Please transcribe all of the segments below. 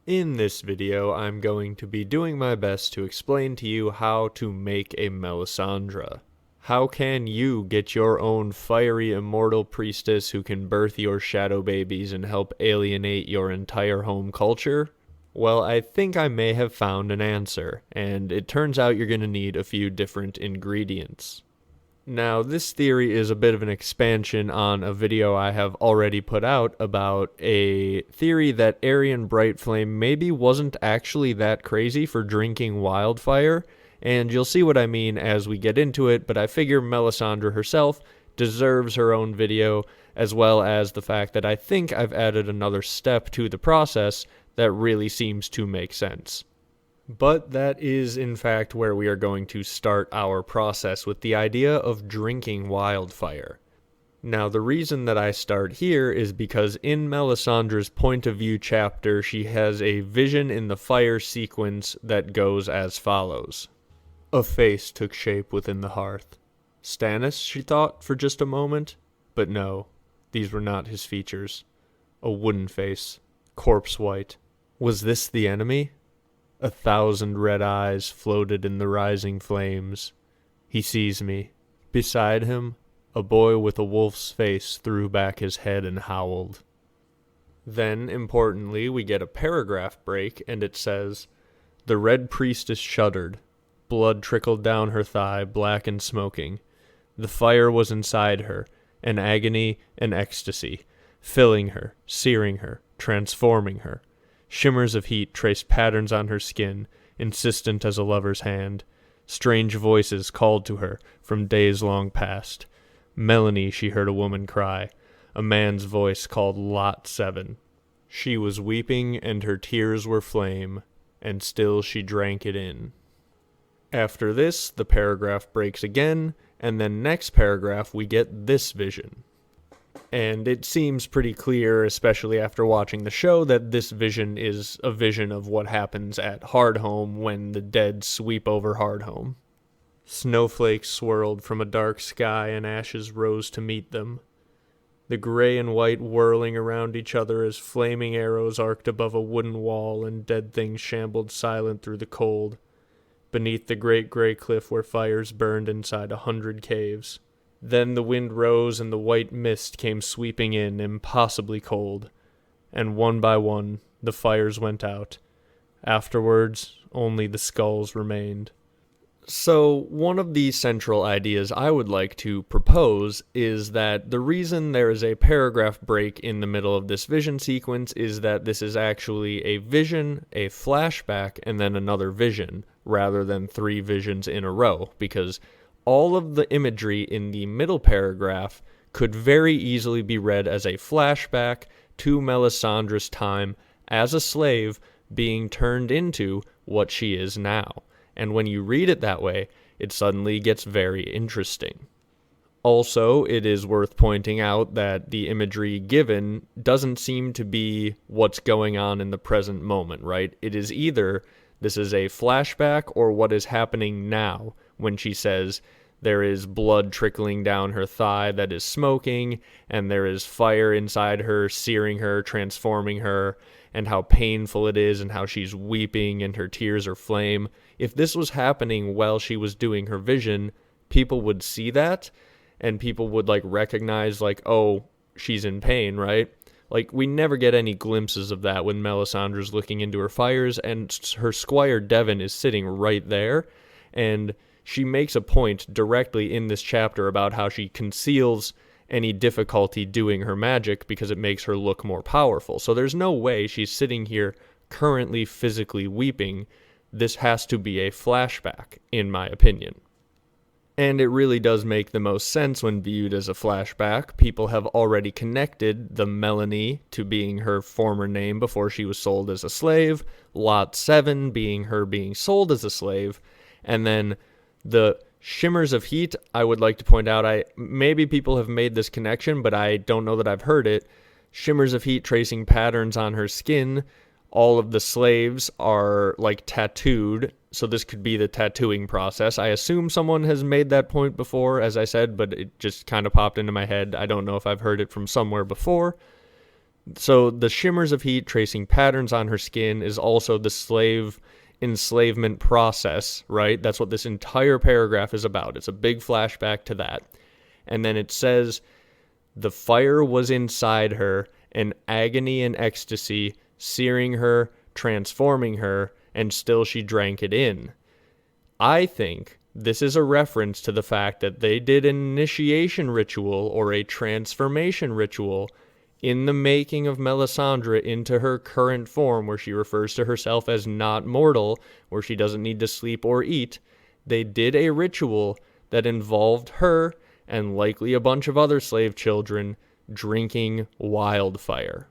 In this video, I'm going to be doing my best to explain to you how to make a Melisandre. How can you get your own fiery immortal priestess who can birth your shadow babies and help alienate your entire home culture? Well, I think I may have found an answer, and it turns out you're going to need a few different ingredients. Now, this theory is a bit of an expansion on a video I have already put out about a theory that Aryan Brightflame maybe wasn't actually that crazy for drinking wildfire, and you'll see what I mean as we get into it, but I figure Melisandre herself deserves her own video, as well as the fact that I think I've added another step to the process that really seems to make sense. But that is, in fact, where we are going to start our process with the idea of drinking wildfire. Now, the reason that I start here is because in Melisandre's point of view chapter, she has a vision in the fire sequence that goes as follows. A face took shape within the hearth. Stannis, she thought for just a moment, but no, these were not his features. A wooden face, corpse white. Was this the enemy? 1,000 red eyes floated in the rising flames. He sees me. Beside him, a boy with a wolf's face threw back his head and howled. Then, importantly, we get a paragraph break, and it says, "The red priestess shuddered. Blood trickled down her thigh, black and smoking. The fire was inside her, an agony and ecstasy, filling her, searing her, transforming her. Shimmers of heat traced patterns on her skin, insistent as a lover's hand. Strange voices called to her from days long past. Melanie, she heard a woman cry. A man's voice called Lot 7. She was weeping, and her tears were flame, and still she drank it in." After this, the paragraph breaks again, and then next paragraph we get this vision. And it seems pretty clear, especially after watching the show, that this vision is a vision of what happens at Hardhome when the dead sweep over Hardhome. Snowflakes swirled from a dark sky and ashes rose to meet them. The gray and white whirling around each other as flaming arrows arced above a wooden wall and dead things shambled silent through the cold. Beneath the great gray cliff where fires burned inside 100 caves. Then the wind rose and the white mist came sweeping in, impossibly cold. And one by one, the fires went out. Afterwards, only the skulls remained. So, one of the central ideas I would like to propose is that the reason there is a paragraph break in the middle of this vision sequence is that this is actually a vision, a flashback, and then another vision, rather than 3 visions in a row, because all of the imagery in the middle paragraph could very easily be read as a flashback to Melisandre's time as a slave being turned into what she is now. And when you read it that way, it suddenly gets very interesting. Also, it is worth pointing out that the imagery given doesn't seem to be what's going on in the present moment, right? It is either this is a flashback or what is happening now when she says, there is blood trickling down her thigh that is smoking, and there is fire inside her, searing her, transforming her, and how painful it is, and how she's weeping, and her tears are flame. If this was happening while she was doing her vision, people would see that, and people would, recognize, oh, she's in pain, right? We never get any glimpses of that when Melisandre's looking into her fires, and her squire Devon is sitting right there, and she makes a point directly in this chapter about how she conceals any difficulty doing her magic because it makes her look more powerful. So there's no way she's sitting here currently physically weeping. This has to be a flashback, in my opinion. And it really does make the most sense when viewed as a flashback. People have already connected the Melanie to being her former name before she was sold as a slave, Lot 7 being her being sold as a slave, and then the shimmers of heat, I would like to point out, maybe people have made this connection, but I don't know that I've heard it. Shimmers of heat tracing patterns on her skin. All of the slaves are, tattooed, so this could be the tattooing process. I assume someone has made that point before, as I said, but it just kind of popped into my head. I don't know if I've heard it from somewhere before. So the shimmers of heat tracing patterns on her skin is also the slave enslavement process, right? That's what this entire paragraph is about. It's a big flashback to that. And then it says, the fire was inside her, an agony and ecstasy, searing her, transforming her, and still she drank it in. I think this is a reference to the fact that they did an initiation ritual or a transformation ritual in the making of Melisandre into her current form, where she refers to herself as not mortal, where she doesn't need to sleep or eat. They did a ritual that involved her and likely a bunch of other slave children drinking wildfire.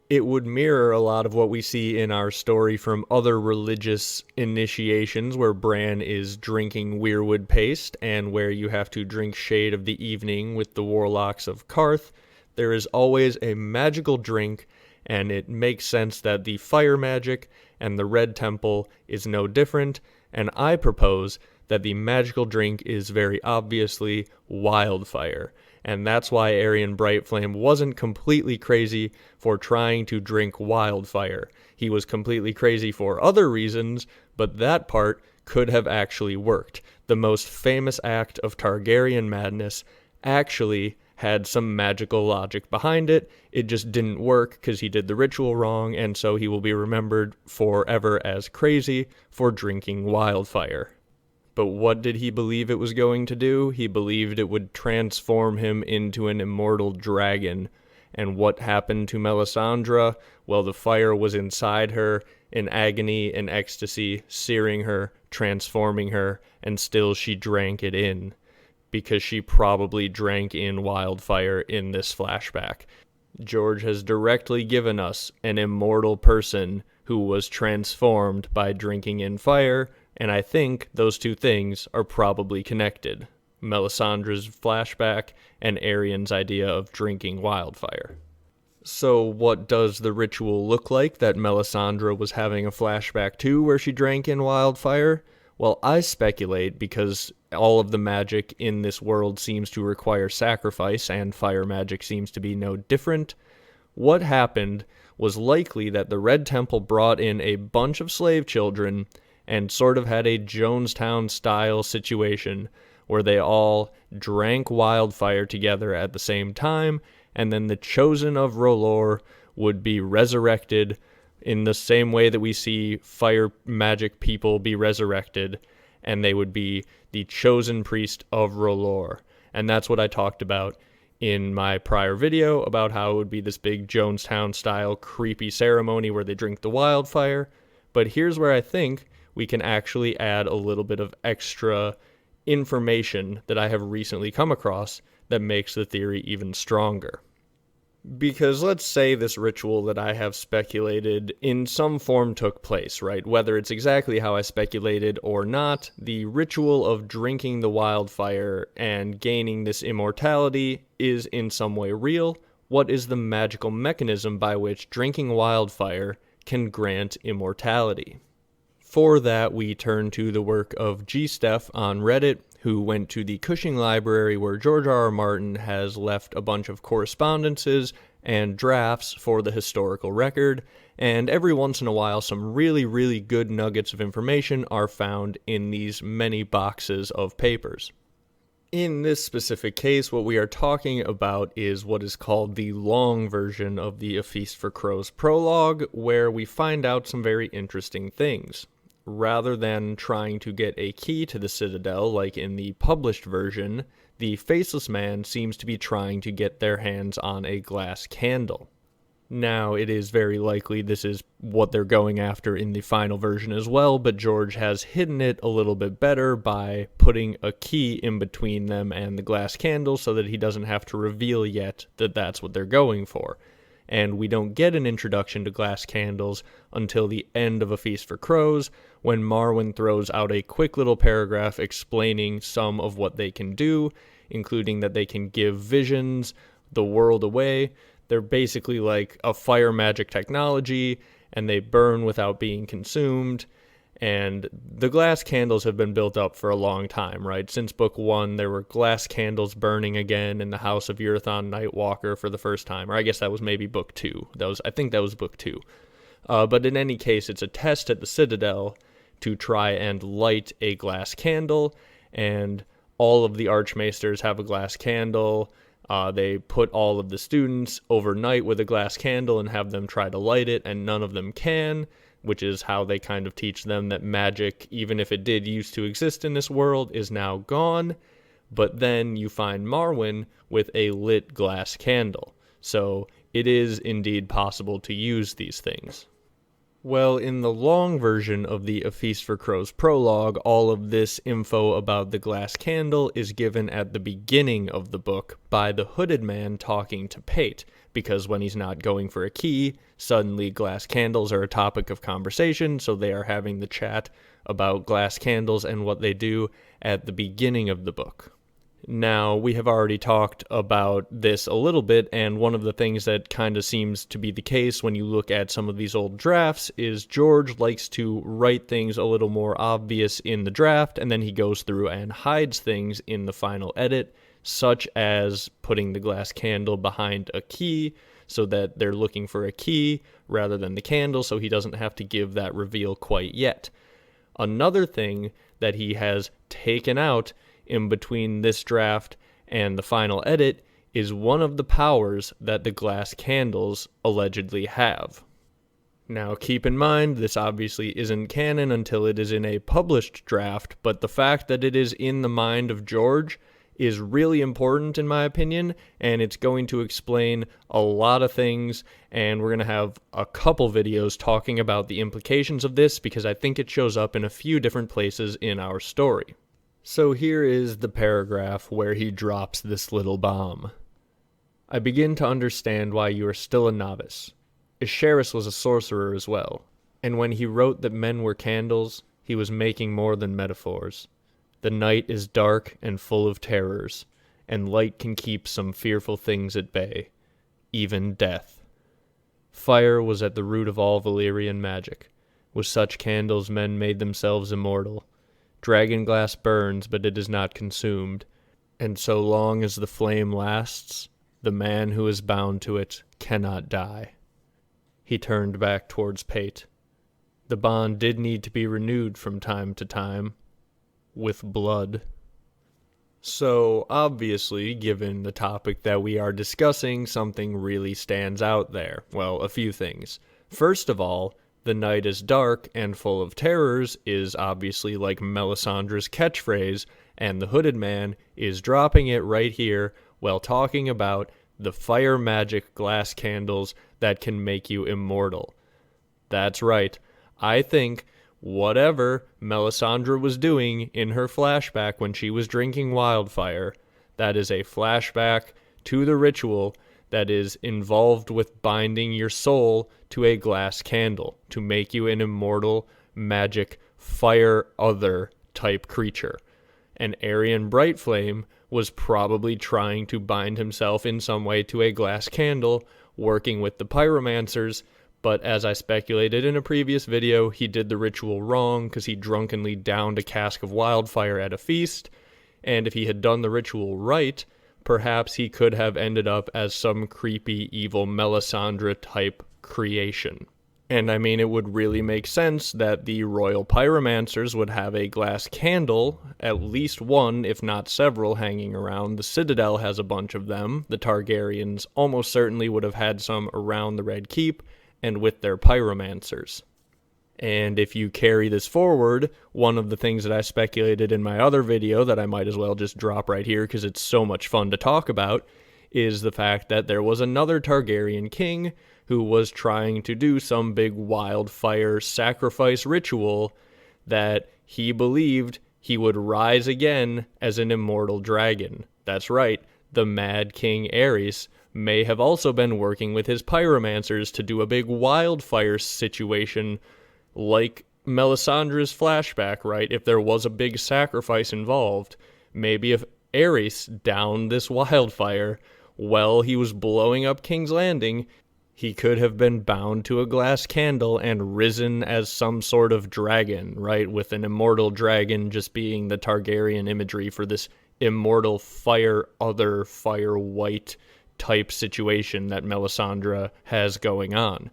It would mirror a lot of what we see in our story from other religious initiations, where Bran is drinking weirwood paste and where you have to drink Shade of the Evening with the warlocks of Karth. There is always a magical drink, and it makes sense that the fire magic and the Red Temple is no different, and I propose that the magical drink is very obviously wildfire. And that's why Aerion Brightflame wasn't completely crazy for trying to drink wildfire. He was completely crazy for other reasons, but that part could have actually worked. The most famous act of Targaryen madness actually had some magical logic behind it. It just didn't work because he did the ritual wrong, and so he will be remembered forever as crazy for drinking wildfire. But what did he believe it was going to do? He believed it would transform him into an immortal dragon. And what happened to Melisandre? Well, the fire was inside her, in agony and ecstasy, searing her, transforming her, and still she drank it in. Because she probably drank in wildfire in this flashback. George has directly given us an immortal person who was transformed by drinking in fire, and I think those two things are probably connected. Melisandre's flashback and Aerion's idea of drinking wildfire. So what does the ritual look like that Melisandre was having a flashback to where she drank in wildfire? Well, I speculate, because all of the magic in this world seems to require sacrifice, and fire magic seems to be no different. What happened was likely that the Red Temple brought in a bunch of slave children and sort of had a Jonestown-style situation where they all drank wildfire together at the same time, and then the chosen of R'hllor would be resurrected in the same way that we see fire magic people be resurrected, and they would be the chosen priest of R'hllor. And that's what I talked about in my prior video, about how it would be this big Jonestown-style creepy ceremony where they drink the wildfire. But here's where I think we can actually add a little bit of extra information that I have recently come across that makes the theory even stronger. Because let's say this ritual that I have speculated in some form took place, right? Whether it's exactly how I speculated or not, the ritual of drinking the wildfire and gaining this immortality is in some way real. What is the magical mechanism by which drinking wildfire can grant immortality? For that, we turn to the work of G-Steph on Reddit, who went to the Cushing Library where George R.R. Martin has left a bunch of correspondences and drafts for the historical record, and every once in a while some really, really good nuggets of information are found in these many boxes of papers. In this specific case, what we are talking about is what is called the long version of the A Feast for Crows prologue, where we find out some very interesting things. Rather than trying to get a key to the Citadel like in the published version, the Faceless Man seems to be trying to get their hands on a glass candle. Now, it is very likely this is what they're going after in the final version as well, but George has hidden it a little bit better by putting a key in between them and the glass candle so that he doesn't have to reveal yet that that's what they're going for. And we don't get an introduction to glass candles until the end of A Feast for Crows, when Marwyn throws out a quick little paragraph explaining some of what they can do, including that they can give visions the world away. They're basically like a fire magic technology, and they burn without being consumed, And the glass candles have been built up for a long time, right? Since book 1, there were glass candles burning again in the house of Urathon Nightwalker for the first time. Or I guess that was maybe book 2. I think that was book 2. But in any case, it's a test at the Citadel to try and light a glass candle, and all of the Archmaesters have a glass candle. They put all of the students overnight with a glass candle and have them try to light it, and none of them can, which is how they kind of teach them that magic, even if it did used to exist in this world, is now gone. But then you find Marwyn with a lit glass candle. So it is indeed possible to use these things. Well, in the long version of the A Feast for Crows prologue, all of this info about the glass candle is given at the beginning of the book by the hooded man talking to Pate, because when he's not going for a key, suddenly glass candles are a topic of conversation, so they are having the chat about glass candles and what they do at the beginning of the book. Now, we have already talked about this a little bit, and one of the things that kind of seems to be the case when you look at some of these old drafts is George likes to write things a little more obvious in the draft, and then he goes through and hides things in the final edit, such as putting the glass candle behind a key so that they're looking for a key rather than the candle, so he doesn't have to give that reveal quite yet. Another thing that he has taken out in between this draft and the final edit is one of the powers that the glass candles allegedly have. Now, keep in mind, this obviously isn't canon until it is in a published draft, but the fact that it is in the mind of George is really important in my opinion, and it's going to explain a lot of things, and we're going to have a couple videos talking about the implications of this because I think it shows up in a few different places in our story. So here is the paragraph where he drops this little bomb. I begin to understand why you are still a novice. Isharis was a sorcerer as well, and when he wrote that men were candles, he was making more than metaphors. The night is dark and full of terrors, and light can keep some fearful things at bay, even death. Fire was at the root of all Valyrian magic. With such candles men made themselves immortal. Dragonglass burns, but it is not consumed, and so long as the flame lasts, the man who is bound to it cannot die. He turned back towards Pate. The bond did need to be renewed from time to time, with blood. So, obviously, given the topic that we are discussing, something really stands out there. Well, a few things. First of all, the night is dark and full of terrors is obviously like Melisandre's catchphrase, and the hooded man is dropping it right here while talking about the fire magic glass candles that can make you immortal. That's right. I think whatever Melisandre was doing in her flashback when she was drinking wildfire, that is a flashback to the ritual that is involved with binding your soul to a glass candle to make you an immortal, magic, fire other type creature. And Aryan Brightflame was probably trying to bind himself in some way to a glass candle, working with the pyromancers, but as I speculated in a previous video, he did the ritual wrong because he drunkenly downed a cask of wildfire at a feast, and if he had done the ritual right, perhaps he could have ended up as some creepy, evil Melisandre-type creation. And I mean, it would really make sense that the royal pyromancers would have a glass candle, at least one, if not several, hanging around. The Citadel has a bunch of them. The Targaryens almost certainly would have had some around the Red Keep, and with their pyromancers. And if you carry this forward, one of the things that I speculated in my other video that I might as well just drop right here because it's so much fun to talk about, is the fact that there was another Targaryen king who was trying to do some big wildfire sacrifice ritual that he believed he would rise again as an immortal dragon. That's right, the Mad King Aerys may have also been working with his pyromancers to do a big wildfire situation like Melisandre's flashback, right? If there was a big sacrifice involved, maybe if Aerys downed this wildfire while he was blowing up King's Landing, He could have been bound to a glass candle and risen as some sort of dragon, right? With an immortal dragon just being the Targaryen imagery for this immortal fire, other fire white type situation that Melisandre has going on.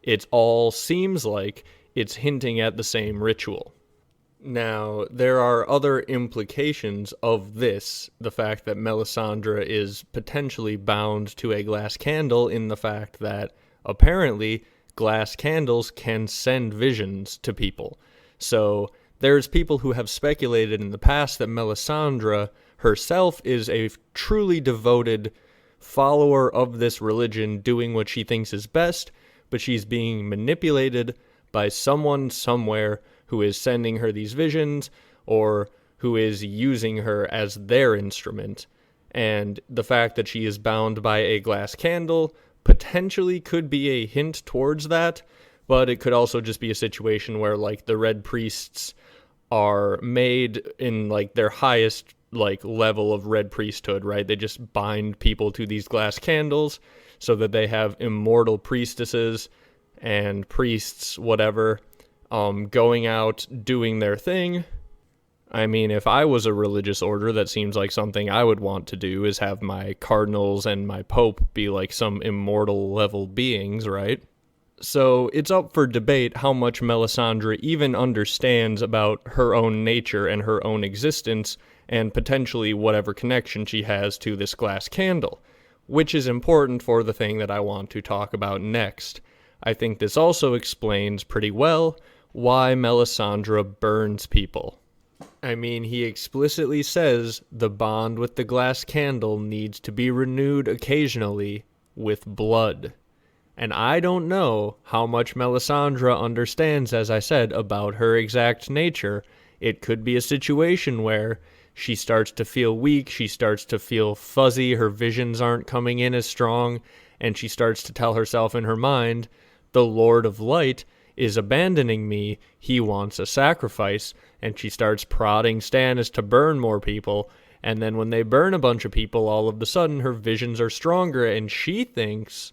It all seems like it's hinting at the same ritual. Now, there are other implications of this, the fact that Melisandre is potentially bound to a glass candle, in the fact that apparently glass candles can send visions to people. So there's people who have speculated in the past that Melisandre herself is a truly devoted follower of this religion, doing what she thinks is best, but she's being manipulated by someone somewhere who is sending her these visions, or who is using her as their instrument. And the fact that she is bound by a glass candle potentially could be a hint towards that, but it could also just be a situation where, like, the Red Priests are made in, like, their highest, like, level of Red Priesthood, right? They just bind people to these glass candles so that they have immortal priestesses and priests, whatever, going out, doing their thing. I mean, if I was a religious order, that seems like something I would want to do, is have my cardinals and my pope be like some immortal level beings, right? So it's up for debate how much Melisandre even understands about her own nature and her own existence, and potentially whatever connection she has to this glass candle, which is important for the thing that I want to talk about next. I think this also explains pretty well why Melisandre burns people. I mean, he explicitly says the bond with the glass candle needs to be renewed occasionally with blood. And I don't know how much Melisandre understands, as I said, about her exact nature. It could be a situation where she starts to feel weak, she starts to feel fuzzy, her visions aren't coming in as strong, and she starts to tell herself in her mind, the Lord of Light is abandoning me, he wants a sacrifice, and she starts prodding Stannis to burn more people, and then when they burn a bunch of people, all of a sudden her visions are stronger, and she thinks,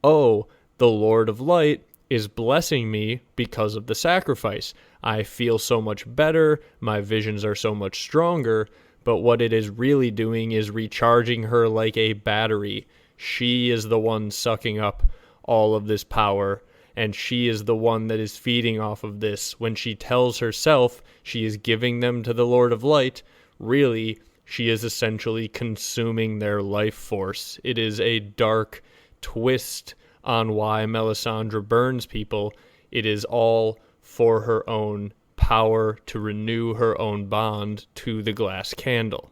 oh, the Lord of Light is blessing me because of the sacrifice. I feel so much better, my visions are so much stronger, but what it is really doing is recharging her like a battery. She is the one sucking up all of this power, and she is the one that is feeding off of this. When she tells herself she is giving them to the Lord of Light, really, she is essentially consuming their life force. It is a dark twist on why Melisandre burns people. It is all for her own power to renew her own bond to the glass candle.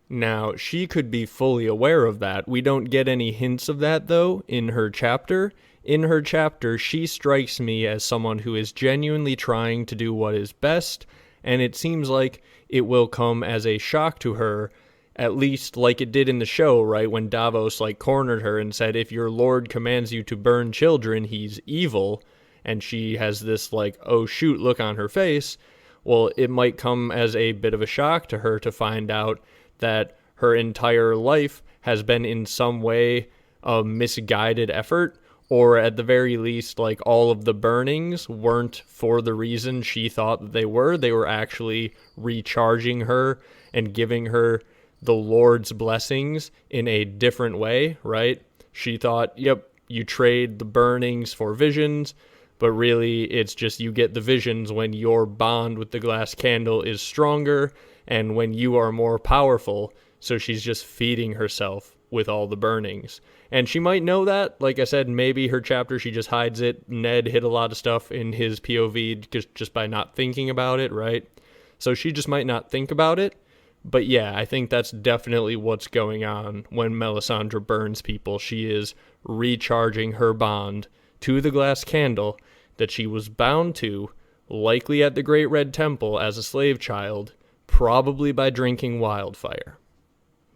Now, she could be fully aware of that. We don't get any hints of that, though, in her chapter. In her chapter, she strikes me as someone who is genuinely trying to do what is best, and it seems like it will come as a shock to her, at least like it did in the show, right? When Davos, like, cornered her and said, if your lord commands you to burn children, he's evil, and she has this, like, oh shoot look on her face. Well, it might come as a bit of a shock to her to find out that her entire life has been in some way a misguided effort, or at the very least, like, all of the burnings weren't for the reason she thought that they were. They were actually recharging her and giving her the Lord's blessings in a different way, right? She thought, yep, you trade the burnings for visions, but really it's just you get the visions when your bond with the glass candle is stronger and when you are more powerful. So she's just feeding herself with all the burnings. And she might know that. Like I said, maybe her chapter, she just hides it. Ned hid a lot of stuff in his POV just by not thinking about it, right? So she just might not think about it. But yeah, I think that's definitely what's going on when Melisandre burns people. She is recharging her bond to the glass candle that she was bound to, likely at the Great Red Temple as a slave child, probably by drinking wildfire.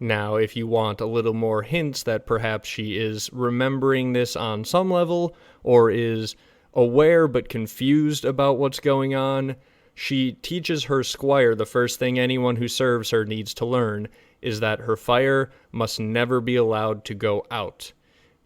Now, if you want a little more hints that perhaps she is remembering this on some level, or is aware but confused about what's going on, she teaches her squire the first thing anyone who serves her needs to learn is that her fire must never be allowed to go out.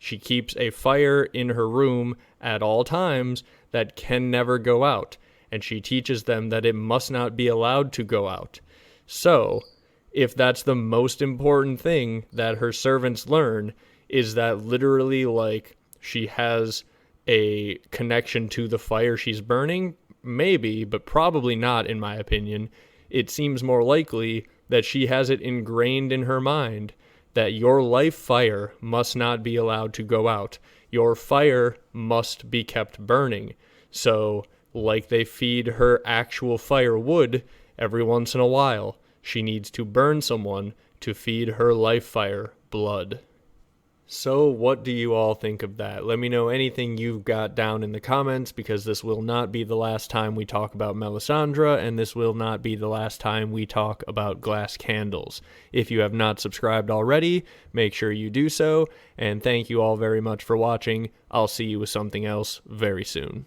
She keeps a fire in her room at all times that can never go out, and she teaches them that it must not be allowed to go out. So, if that's the most important thing that her servants learn, is that literally, like, she has a connection to the fire she's burning? Maybe, but probably not, in my opinion. It seems more likely that she has it ingrained in her mind that your life fire must not be allowed to go out. Your fire must be kept burning. So, like they feed her actual firewood every once in a while, she needs to burn someone to feed her life fire blood. So what do you all think of that? Let me know anything you've got down in the comments, because this will not be the last time we talk about Melisandre, and this will not be the last time we talk about glass candles. If you have not subscribed already, make sure you do so, and thank you all very much for watching. I'll see you with something else very soon.